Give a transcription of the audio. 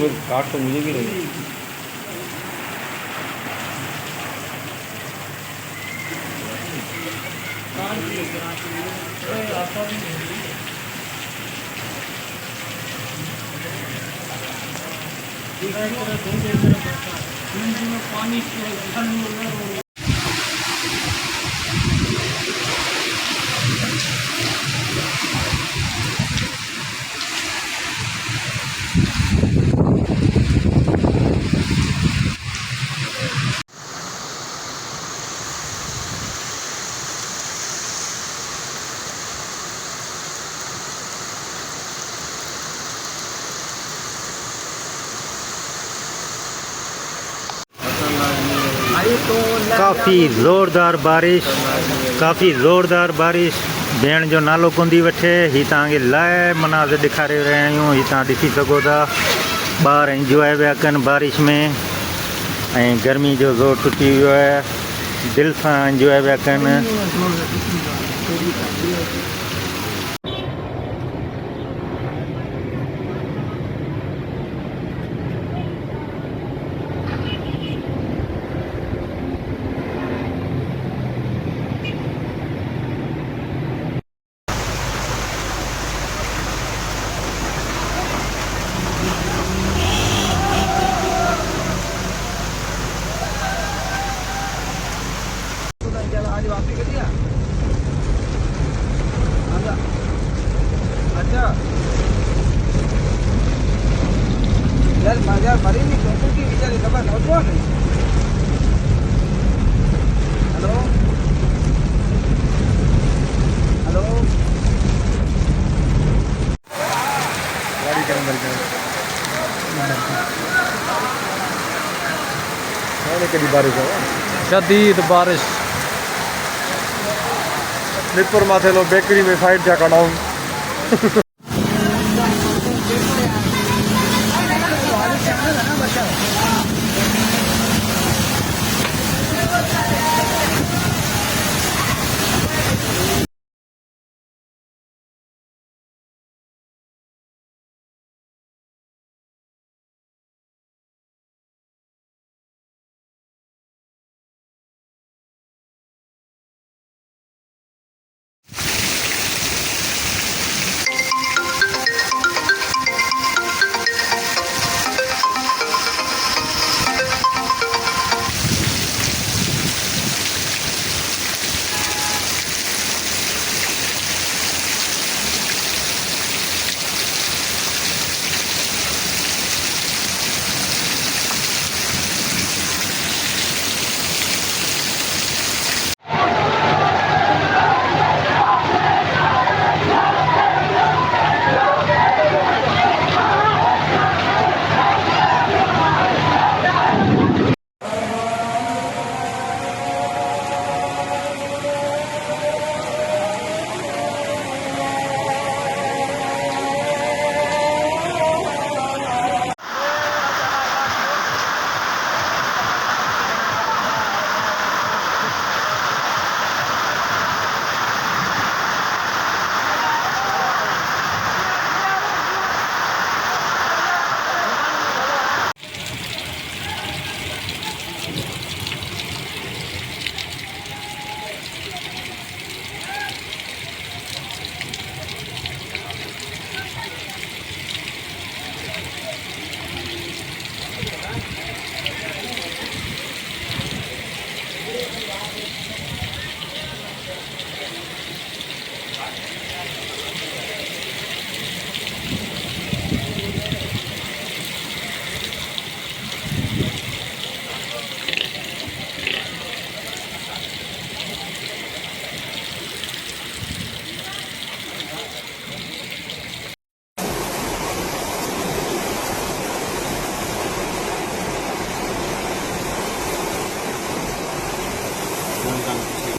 काट तो मुझे भी लगी। पानी काफ़ी ज़ोरदार बारिश भेण जो नालो कुंदी वठे। ही तव्हांखे लाइव मनाज़िर ॾेखारे रहिया आहियूं। ही तव्हां ॾिसी सघो था, ॿार इंजॉय पिया कनि बारिश में ऐं गर्मी जो ज़ोर टुटी वियो आहे। दिलि सां इंजॉय पिया कनि। यार मजा मरी नहीं लोगों की बेचारे खबर नौजवान है। हेलो हेलो गाड़ी के अंदर कभी बारिश हो शदीद बारिश निपुर माथे लो बेकरी में फाइट जा कढाऊं।